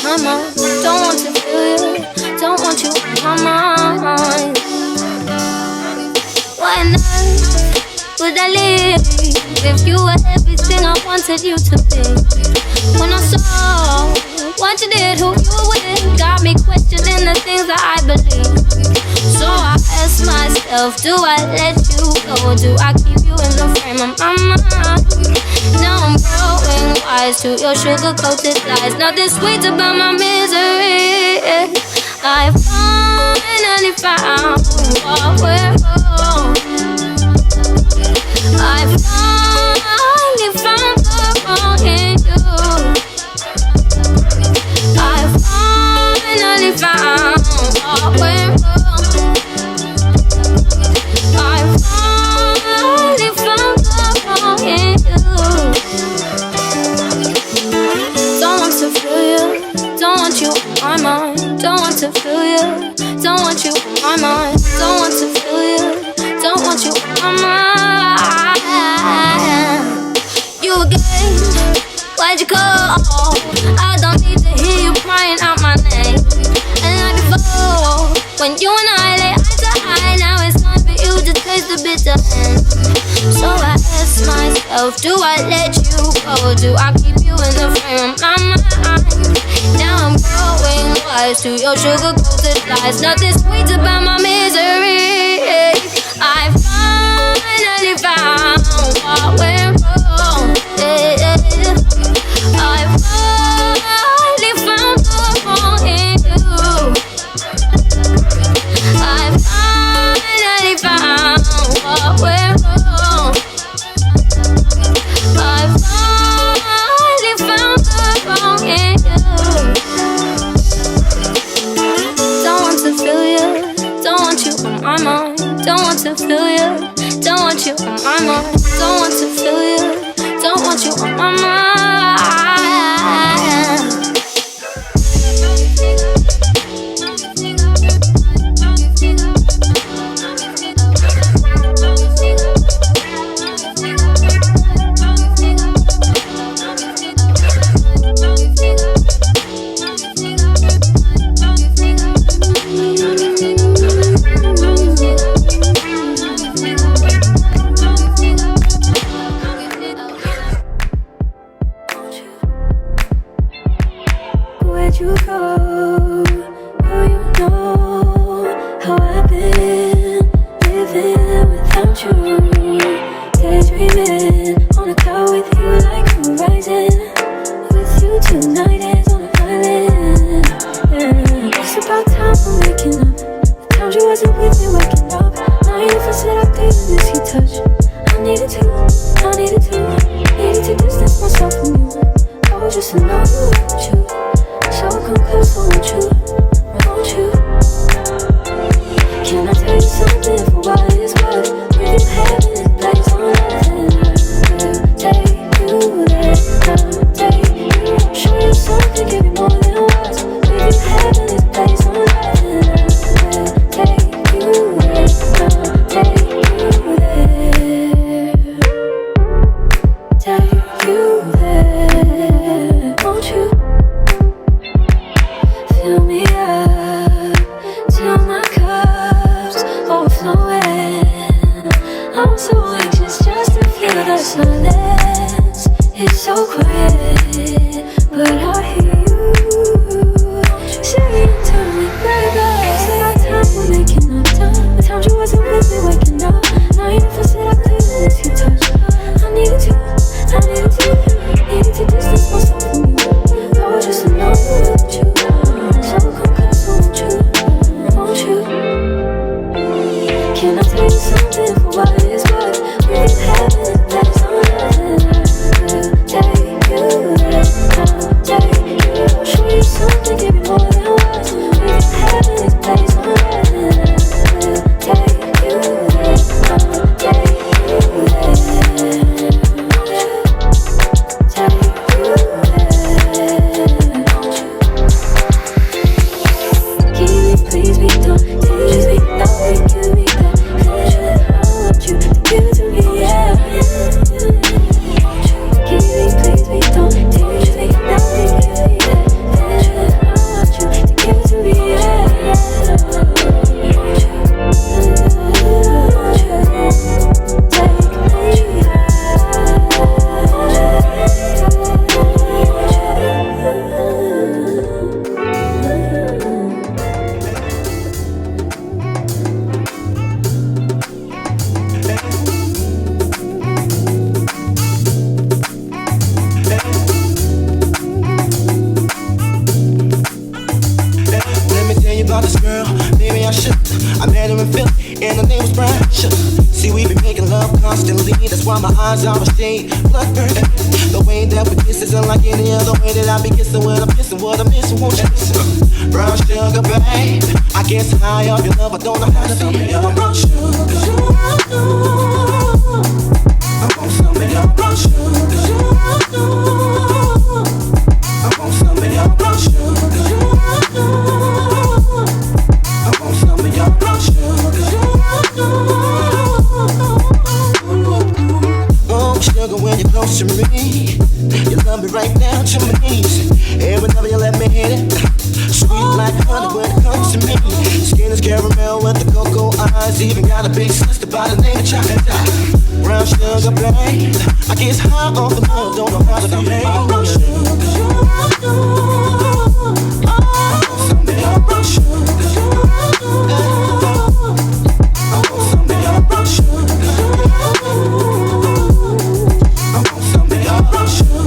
my mind. Don't want to feel you, don't want you on my mind. What on earth would I live if you were everything I wanted you to be? When I saw what you did, who you were with, got me questioning the things that I believe. So I ask myself, do I let you go? Do I keep you in the frame of my mind? Now I'm growing wise to your sugar-coated lies. Nothing sweet about my misery. I finally found what we're on. I finally found the wrong in you. I finally found what we're on. I finally found the wrong in you. Don't want to feel you, don't want you on my mind. Don't want to feel you, don't want you on my mind. Don't want to feel you, don't want you on my mind. You again, why'd you call? I don't need to hear you crying out my name. And like before, when you and I lay eye to eye, now it's time for you to taste the bitter end. So I ask myself, do I let you go? Do I keep you in the frame of my mind? Now I'm growing wise to your sugar-coated lies. Nothing sweet about my misery. I finally found what we're on. I finally found the wrong in you. I finally found what we're on. I finally found the wrong in you. Don't want to feel you, don't want you on my mind. Don't want to feel you, don't want you on my mind. Don't want to feel you, don't want you on my mind. You go, oh you know how I've been living without you. Daydreaming on a cloud with you like horizon. With you tonight is on a violin. Yeah. It's about time I'm waking up. The times you wasn't with me waking up. Now you for said I didn't miss your touch. I needed to distance myself from you. Oh, just to know you want you. So come close, I want you. Can I tell you something for what it's worth? With you having this place on nothing, I'll take you there, I'll take you. Show you something, give you more than words. With you having this place on nothing, I'll take you there, I'll take you there. Take you there, won't you? Fill me up till my cup's overflowing. I'm constantly. That's why my eyes are a shade bloodthirsty. The way that we kiss isn't like any other way that I be kissing when I'm kissing what I'm missing. Won't you listen? Brown sugar, babe. I guess high off your love, I don't know how to be your brown sugar. I want some of your brown sugar. I want some of your brown sugar. I want some of your brown sugar. Oh, sugar, when you're close to me, you love me right down to my knees. And whenever you let me hit it, sweet like honey when it comes to me. Skin is caramel with the cocoa eyes. Even got a big sister by the name of Chocolate. Brown sugar, babe. I guess high off the love, don't know how to be made. Brown sugar. I want some of your brown sugar. I want some of your brown sugar. I want some of your brown sugar.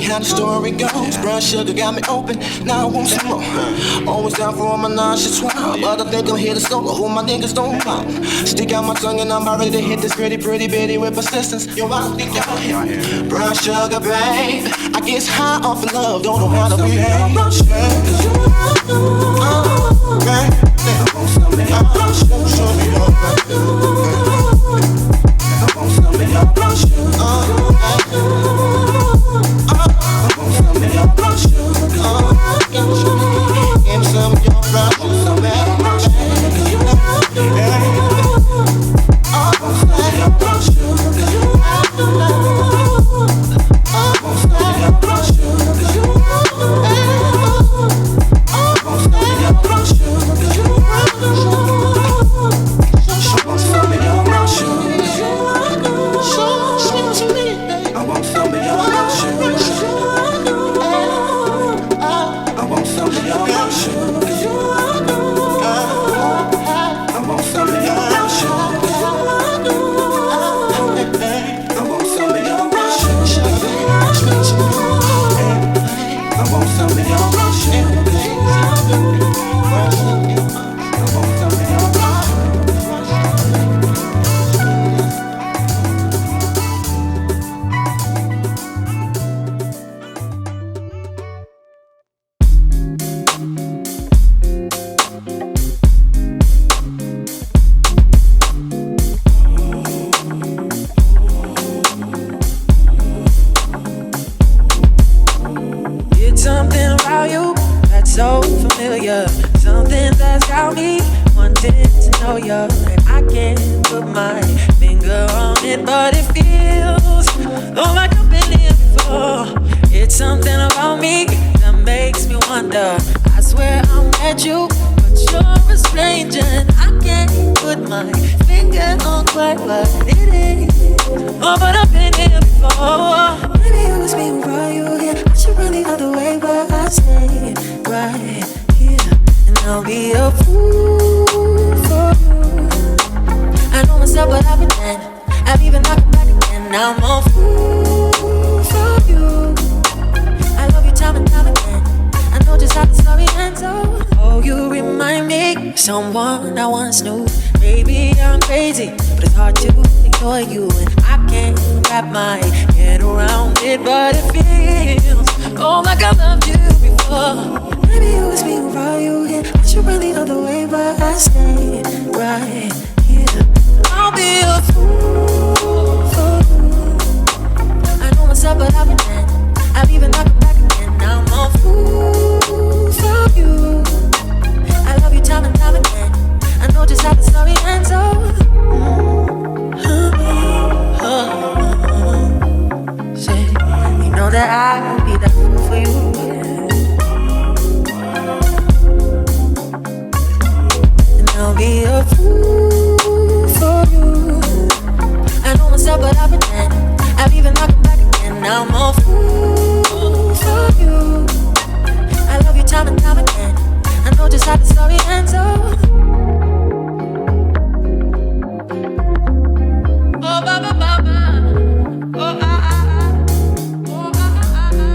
How the story goes, brown sugar got me open. Now I want some more. Always down for all my nauseous swallow, but I think I'm here to solo. Who my niggas don't want. Stick out my tongue and I'm about ready to hit this pretty bitty with persistence. Yo, I don't think y'all hear. Brown sugar, babe. I guess high off of love, don't know how to behave. Brown sugar, babe. I want some of your brown sugar. Show me your brown sugar. I want some of your brown sugar. Brown sugar, give me some of your brown sugar, some brown sugar. I want some of your brown sugar. I want some of your brown sugar. I want some of your brown sugar. I want some of your brown sugar. I want some of your brown sugar. I want some of your brown sugar. I want some of your brown sugar. I want some of your brown sugar. I want some of your brown sugar. So familiar, something that's got me wanting to know you. And I can't put my finger on it, but it feels like I've been here before. It's something about me that makes me wonder. I swear I met you, but you're a stranger, and I can't put my finger on quite what it is. Oh, but I've been here before. Maybe it was me who brought you here. I should run the other way, but I stay right here, and I'll be a fool for you. I know myself, but I've pretend. I've even knocked back again. Now I'm a fool for you. I love you time and time again. I know just how the story ends. Oh, you remind me of someone I once knew. Maybe I'm crazy, but it's hard to ignore you, and I can't wrap my head around it, but it feels like I loved you before. Maybe it was me who brought you here. I should run the other way, but I stay right here. I'll be a fool for you. I know myself, but I've pretend. I've even knocked back again. Now I'm a fool for you. I love you time and time again. I know just how the story ends. Say, you know that I'll be that fool for you. I'll be a fool for you. I know myself, but I pretend. I've even knocked back again. Now I'm a fool for you. I love you time and time again. I know just how the story ends, oh. Oh, ba, ba, ba, ba. Oh, ah, ah, ah. Oh, ah, ah, ah.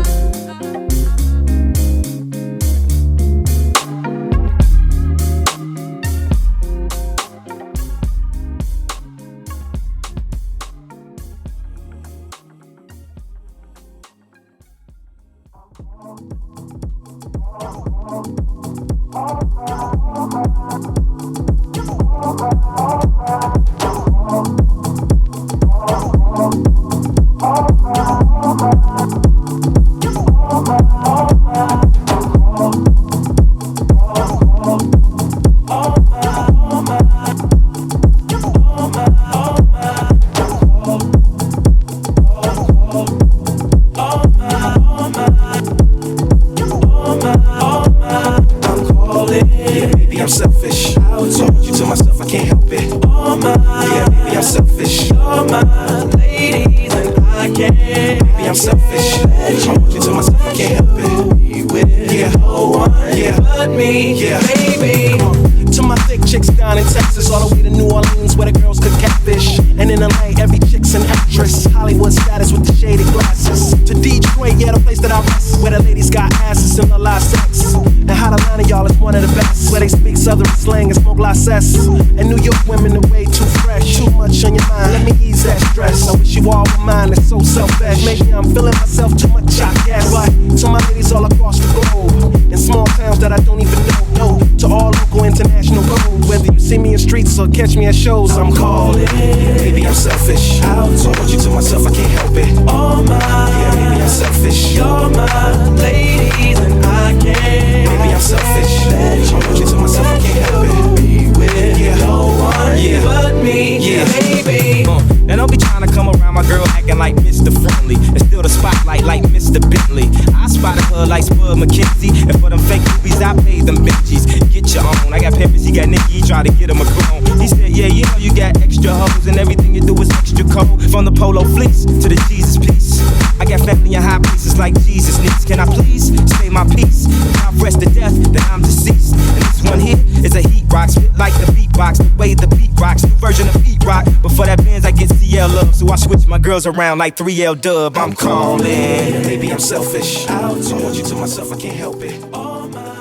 And New York women are way too fresh. Too much on your mind, let me ease that stress. I wish you all were mine, it's so selfish. Maybe I'm feeling myself too much, I guess. But to my ladies all across the globe, in small towns that I don't even know, to all local international roads. Whether you see me in streets or catch me at shows, I'm calling. Maybe I'm selfish. I want you to myself, I can't help it. Oh my, yeah, maybe I'm selfish. You're my lady, and I can't. Maybe I'm selfish. I want you to myself, I can't help it. Yeah, no one but me, yeah, baby. Now don't be trying to come around my girl acting like Mr. Friendly and steal the spotlight like Mr. Bentley. I spotted her like Spud McKenzie, and for them fake movies I paid them Benjis. Get your own. I got Peppers, he got Nicky, he tried to get him a clone. He said, yeah, you know you got extra hoes and everything you do is extra cold. From the polo fleece to the Jesus piece. I got family in high places like Jesus needs. Can I please say my piece? I've rest to death, then I'm deceased. And this one here is a heat rock, spit like the beatbox, the way the beat rocks, new version of beat rock. But for that Benz, I get CL love, so I switch my girls around like 3L Dub. I'm calling. Maybe I'm selfish. I want you to myself, I can't help it. Oh my.